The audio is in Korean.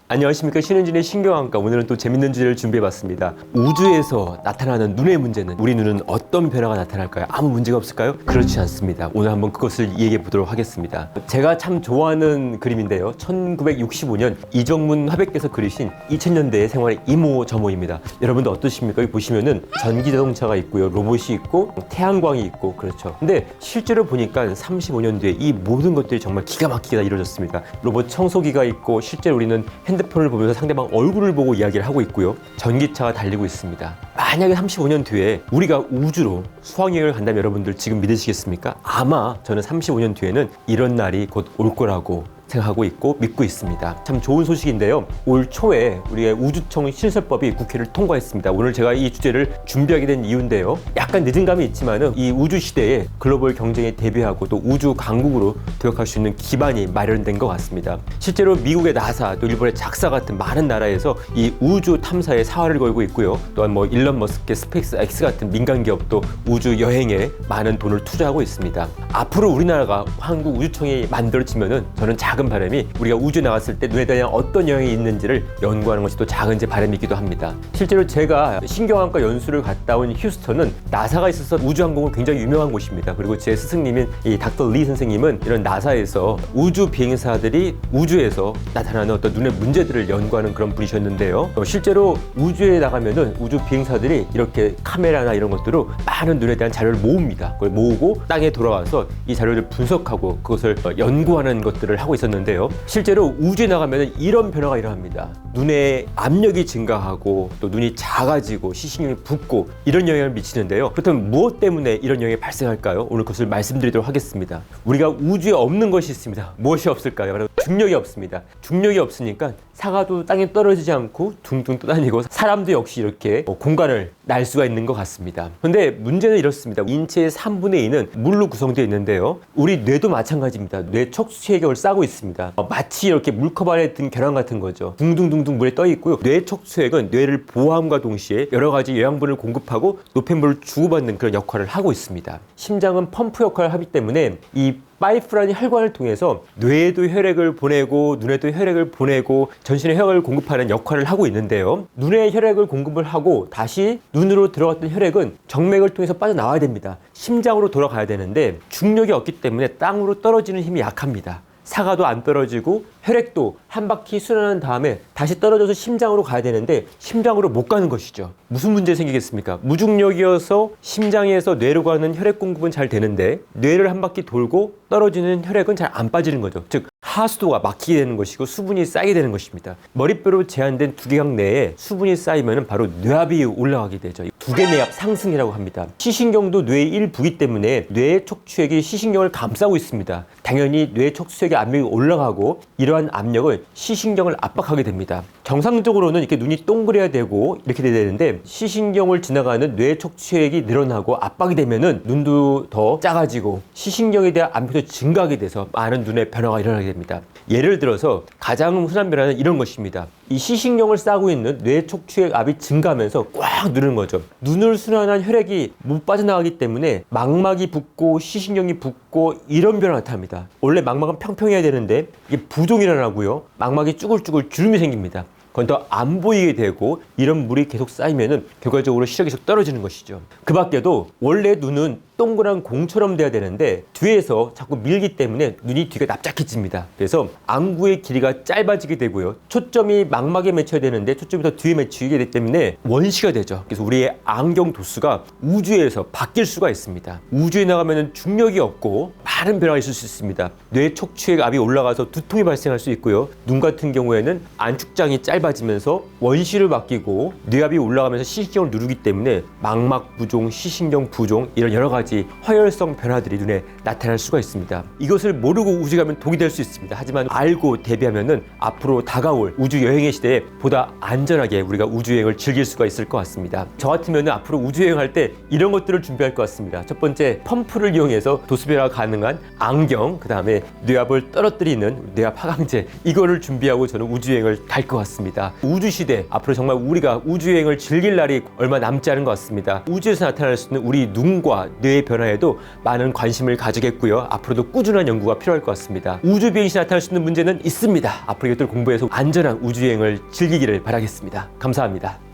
안녕하십니까, 신은진의 신경안과. 오늘은 또 재밌는 주제를 준비해봤습니다. 우주에서 나타나는 눈의 문제는, 우리 눈은 어떤 변화가 나타날까요? 아무 문제가 없을까요? 그렇지 않습니다. 오늘 한번 그것을 얘기해 보도록 하겠습니다. 제가 참 좋아하는 그림인데요, 1965년 이정문 화백께서 그리신 2000년대의 생활의 이모저모입니다. 여러분도 어떠십니까? 여기 보시면은 전기자동차가 있고요, 로봇이 있고 태양광이 있고, 그렇죠. 근데 실제로 보니까 35년 뒤에 이 모든 것들이 정말 기가 막히게 다 이루어졌습니다. 로봇 청소기가 있고, 실제로 우리는 핸드폰을 보면서 상대방 얼굴을 보고 이야기를 하고 있고요, 전기차가 달리고 있습니다. 만약에 35년 뒤에 우리가 우주로 수학여행을 간다면 여러분들 지금 믿으시겠습니까? 아마 저는 35년 뒤에는 이런 날이 곧 올 거라고 생각하고 있고 믿고 있습니다. 참 좋은 소식인데요, 올 초에 우리의 우주청 신설법이 국회를 통과했습니다. 오늘 제가 이 주제를 준비하게 된 이유인데요, 약간 늦은 감이 있지만은 이 우주 시대에 글로벌 경쟁에 대비하고 또 우주 강국으로 도약할 수 있는 기반이 마련된 것 같습니다. 실제로 미국의 나사, 또 일본의 작사 같은 많은 나라에서 이 우주 탐사에 사활을 걸고 있고요, 또한 뭐 일론 머스크의 스페이스 X 같은 민간 기업도 우주 여행에 많은 돈을 투자하고 있습니다. 앞으로 우리나라가 한국 우주청이 만들어지면은 저는 작은 바람이 우리가 우주에 나갔을 때 눈에 대한 어떤 영향이 있는지를 연구하는 것이 또 작은 제 바람이기도 합니다. 실제로 제가 신경안과 연수를 갔다 온 휴스턴은 나사가 있어서 우주항공은 굉장히 유명한 곳입니다. 그리고 제 스승님인 이 닥터 리 선생님은 이런 나사에서 우주 비행사들이 우주에서 나타나는 어떤 눈의 문제들을 연구하는 그런 분이셨는데요, 실제로 우주에 나가면은 우주 비행사들이 이렇게 카메라나 이런 것들로 많은 눈에 대한 자료를 모읍니다. 그걸 모으고 땅에 돌아와서 이 자료를 분석하고 그것을 연구하는 것들을 하고 있었는데요, 실제로 우주에 나가면 이런 변화가 일어납니다. 눈의 압력이 증가하고 또 눈이 작아지고 시신경이 붓고 이런 영향을 미치는데요, 그렇다면 무엇 때문에 이런 영향이 발생할까요? 오늘 그것을 말씀드리도록 하겠습니다. 우리가 우주에 없는 것이 있습니다. 무엇이 없을까요? 바로 중력이 없습니다. 중력이 없으니까 사과도 땅에 떨어지지 않고 둥둥 떠다니고, 사람도 역시 이렇게 공간을 날 수가 있는 것 같습니다. 그런데 문제는 이렇습니다. 인체의 3분의 2는 물로 구성되어 있는데요, 우리 뇌도 마찬가지입니다. 뇌 척추체격을 싸고 있습니다. 마치 이렇게 물컵 안에 든 계란 같은 거죠. 둥둥둥둥 물에 떠 있고요, 뇌 척추액은 뇌를 보호함과 동시에 여러 가지 영양분을 공급하고 노폐물을 주고받는 그런 역할을 하고 있습니다. 심장은 펌프 역할을 하기 때문에 이 파이프라는 혈관을 통해서 뇌에도 혈액을 보내고 눈에도 혈액을 보내고 전신에 혈액을 공급하는 역할을 하고 있는데요, 눈에 혈액을 공급을 하고 다시 눈으로 들어갔던 혈액은 정맥을 통해서 빠져나와야 됩니다. 심장으로 돌아가야 되는데 중력이 없기 때문에 땅으로 떨어지는 힘이 약합니다. 사과도 안 떨어지고 혈액도 한 바퀴 순환한 다음에 다시 떨어져서 심장으로 가야 되는데 심장으로 못 가는 것이죠. 무슨 문제 생기겠습니까? 무중력이어서 심장에서 뇌로 가는 혈액 공급은 잘 되는데 뇌를 한 바퀴 돌고 떨어지는 혈액은 잘 안 빠지는 거죠. 즉 하수도가 막히게 되는 것이고 수분이 쌓이게 되는 것입니다. 머릿뼈로 제한된 두개각 내에 수분이 쌓이면 바로 뇌압이 올라가게 되죠. 두개내압 상승이라고 합니다. 시신경도 뇌의 일부이기 때문에 뇌의 척추액이 시신경을 감싸고 있습니다. 당연히 뇌의 척추액의 압력이 올라가고 이러한 압력은 시신경을 압박하게 됩니다. 정상적으로는 이렇게 눈이 동그래야 되고 이렇게 돼야 되는데 시신경을 지나가는 뇌의 척추액이 늘어나고 압박이 되면은 눈도 더 작아지고 시신경에 대한 압력도 증가하게 돼서 많은 눈의 변화가 일어나게 됩니다. 예를 들어서 가장 흔한 변화는 이런 것입니다. 이 시신경을 싸고 있는 뇌 척추액 압이 증가하면서 꽉 누르는 거죠. 눈을 순환한 혈액이 못 빠져나가기 때문에 망막이 붓고 시신경이 붓고 이런 변화가 나타납니다. 원래 망막은 평평해야 되는데 이게 부종이 일어나고요, 망막이 쭈글쭈글 주름이 생깁니다. 그건 더 안 보이게 되고 이런 물이 계속 쌓이면은 결과적으로 시력이 계속 떨어지는 것이죠. 그 밖에도 원래 눈은 동그란 공처럼 돼야 되는데 뒤에서 자꾸 밀기 때문에 눈이 뒤가 납작해집니다. 그래서 안구의 길이가 짧아지게 되고요, 초점이 망막에 맺혀야 되는데 초점이 더 뒤에 맺히게 되기 때문에 원시가 되죠. 그래서 우리의 안경 도수가 우주에서 바뀔 수가 있습니다. 우주에 나가면 중력이 없고 많은 변화가 있을 수 있습니다. 뇌 척추액 압이 올라가서 두통이 발생할 수 있고요, 눈 같은 경우에는 안축장이 짧아지면서 원시를 바뀌고 뇌압이 올라가면서 시신경을 누르기 때문에 망막 부종, 시신경 부종 이런 여러 가지 화혈성 변화들이 눈에 나타날 수가 있습니다. 이것을 모르고 우주 가면 독이 될 수 있습니다. 하지만 알고 대비하면은 앞으로 다가올 우주 여행의 시대에 보다 안전하게 우리가 우주 여행을 즐길 수가 있을 것 같습니다. 저 같으면 앞으로 우주 여행할 때 이런 것들을 준비할 것 같습니다. 첫 번째, 펌프를 이용해서 도수변화가 가능한 안경, 그 다음에 뇌압을 떨어뜨리는 뇌압 하강제, 이거를 준비하고 저는 우주 여행을 갈 것 같습니다. 있습니다. 우주 시대, 앞으로 정말 우리가 우주여행을 즐길 날이 얼마 남지 않은 것 같습니다. 우주에서 나타날 수 있는 우리 눈과 뇌의 변화에도 많은 관심을 가지겠고요. 앞으로도 꾸준한 연구가 필요할 것 같습니다. 우주 비행 시 나타날 수 있는 문제는 있습니다. 앞으로 이것들 공부해서 안전한 우주여행을 즐기기를 바라겠습니다. 감사합니다.